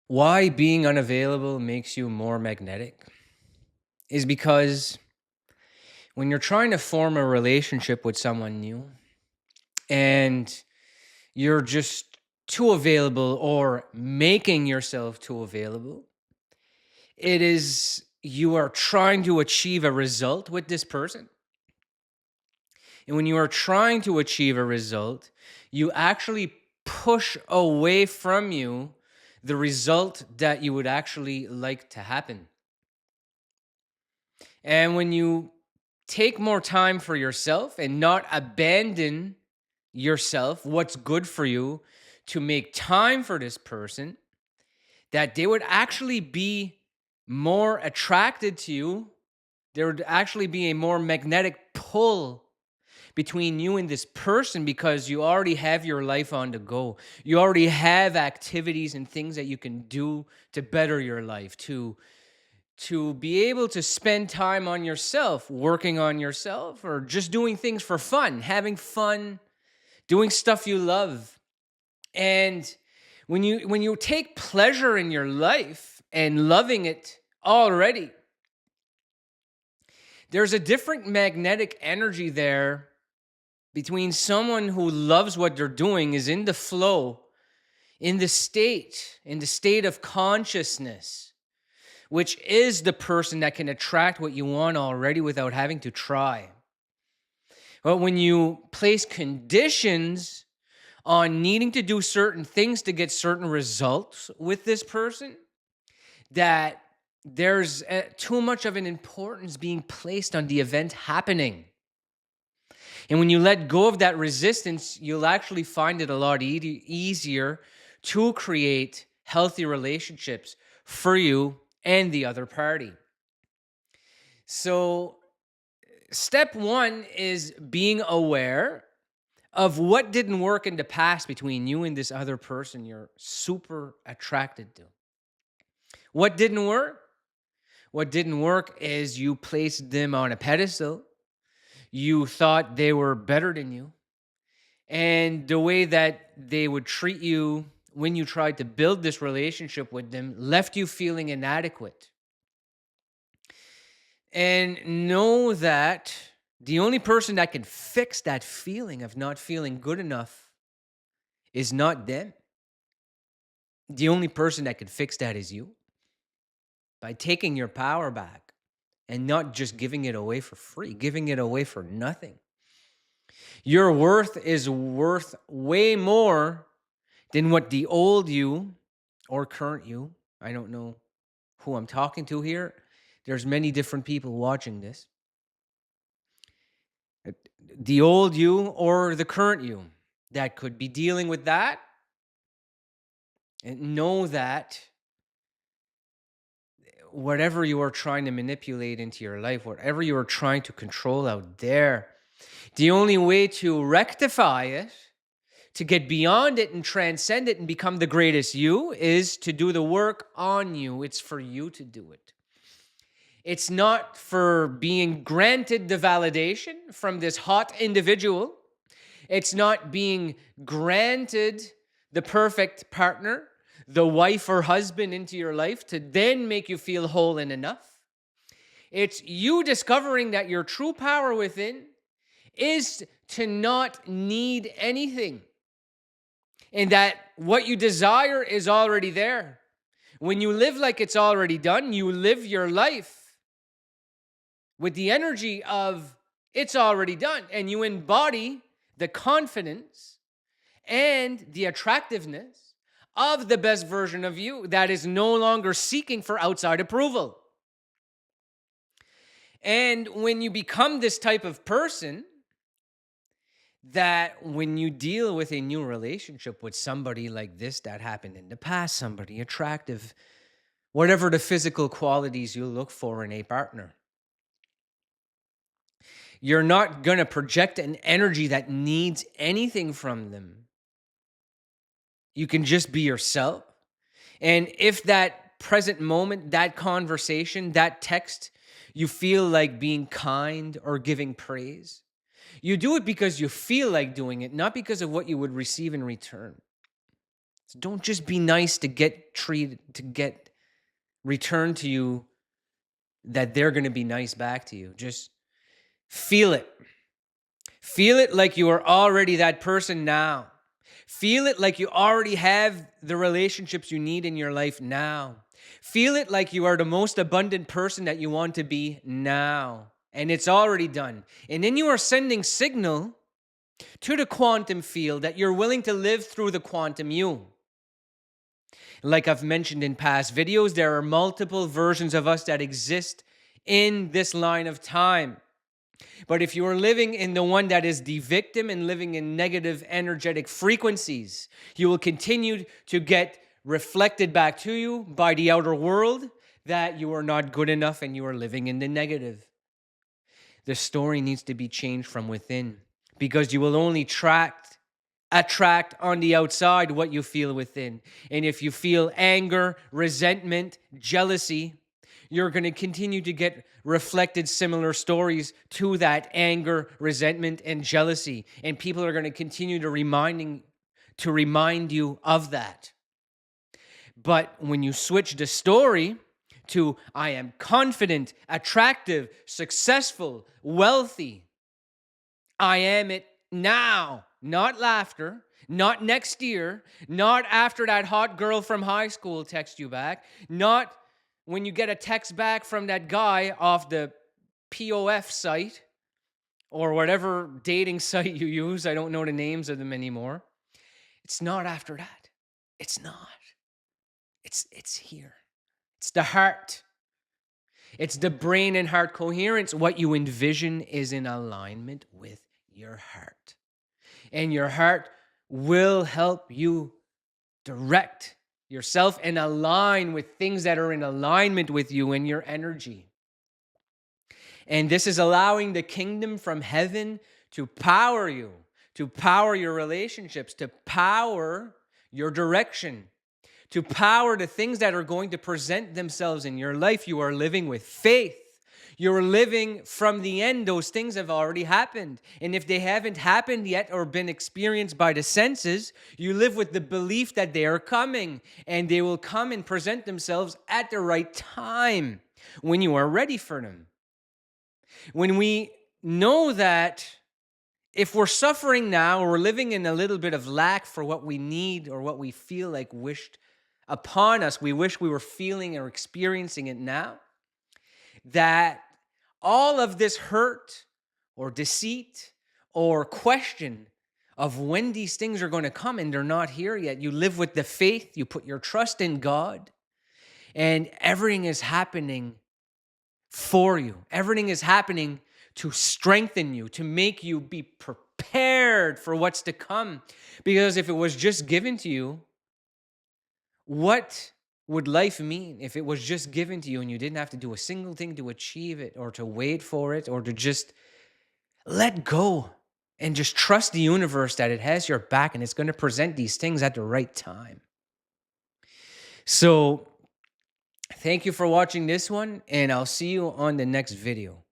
Why being unavailable makes you more magnetic is because when you're trying to form a relationship with someone new and you're just too available or making yourself too available, it is you are trying to achieve a result with this person. And when you are trying to achieve a result, you actually push away from you the result that you would actually like to happen. And when you take more time for yourself and not abandon yourself, what's good for you, to make time for this person, that they would actually be more attracted to you. There would actually be a more magnetic pull between you and this person because you already have your life on the go. You already have activities and things that you can do to better your life, to be able to spend time on yourself, working on yourself, or just doing things for fun, having fun, doing stuff you love. And when you take pleasure in your life and loving it already, there's a different magnetic energy there between someone who loves what they're doing, is in the flow, in the state of consciousness, which is the person that can attract what you want already without having to try. But when you place conditions on needing to do certain things to get certain results with this person, that there's too much of an importance being placed on the event happening. And when you let go of that resistance, you'll actually find it a lot easier to create healthy relationships for you and the other party. So, step one is being aware of what didn't work in the past between you and this other person you're super attracted to. What didn't work? What didn't work is you placed them on a pedestal. You thought they were better than you. And the way that they would treat you when you tried to build this relationship with them left you feeling inadequate. And know that the only person that can fix that feeling of not feeling good enough is not them. The only person that can fix that is you. By taking your power back and not just giving it away for free, giving it away for nothing. Your worth is worth way more than what the old you or current you, I don't know who I'm talking to here. There's many different people watching this. The old you or the current you that could be dealing with that, and know that whatever you are trying to manipulate into your life, whatever you are trying to control out there, the only way to rectify it, to get beyond it and transcend it and become the greatest you, is to do the work on you. It's for you to do it. It's not for being granted the validation from this hot individual. It's not being granted the perfect partner, the wife or husband into your life to then make you feel whole and enough. It's you discovering that your true power within is to not need anything, and that what you desire is already there. When you live like it's already done, you live your life with the energy of it's already done, and you embody the confidence and the attractiveness of the best version of you that is no longer seeking for outside approval. And when you become this type of person, that when you deal with a new relationship with somebody like this that happened in the past, somebody attractive, whatever the physical qualities you look for in a partner, you're not going to project an energy that needs anything from them. You can just be yourself. And if that present moment, that conversation, that text, you feel like being kind or giving praise, you do it because you feel like doing it, not because of what you would receive in return. So don't just be nice to get returned to you that they're going to be nice back to you. Just feel it. Feel it like you are already that person now. Feel it like you already have the relationships you need in your life now. Feel it like you are the most abundant person that you want to be now. And it's already done. And then you are sending signal to the quantum field that you're willing to live through the quantum you. Like I've mentioned in past videos, there are multiple versions of us that exist in this line of time. But if you are living in the one that is the victim and living in negative energetic frequencies, you will continue to get reflected back to you by the outer world that you are not good enough and you are living in the negative. The story needs to be changed from within, because you will only attract on the outside what you feel within. And if you feel anger, resentment, jealousy, you're going to continue to get reflected similar stories to that anger, resentment, and jealousy. And people are going to continue to remind you of that. But when you switch the story to I am confident, attractive, successful, wealthy, I am it now, not laughter, not next year, not after that hot girl from high school texts you back, not when you get a text back from that guy off the POF site or whatever dating site you use. I don't know the names of them anymore. It's not after that. It's not. It's here. It's the heart. It's the brain and heart coherence. What you envision is in alignment with your heart. And your heart will help you direct yourself and align with things that are in alignment with you and your energy. And this is allowing the kingdom from heaven to power you, to power your relationships, to power your direction, to power the things that are going to present themselves in your life. You are living with faith. You're living from the end. Those things have already happened. And if they haven't happened yet or been experienced by the senses, you live with the belief that they are coming, and they will come and present themselves at the right time when you are ready for them. When we know that if we're suffering now or we're living in a little bit of lack for what we need or what we feel like wished upon us, we wish we were feeling or experiencing it now, that all of this hurt or deceit or question of when these things are going to come and they're not here yet, you live with the faith, you put your trust in God, and everything is happening for you. Everything is happening to strengthen you, to make you be prepared for what's to come. Because if it was just given to you, what would life mean if it was just given to you and you didn't have to do a single thing to achieve it or to wait for it or to just let go and just trust the universe that it has your back and it's going to present these things at the right time? So thank you for watching this one, and I'll see you on the next video.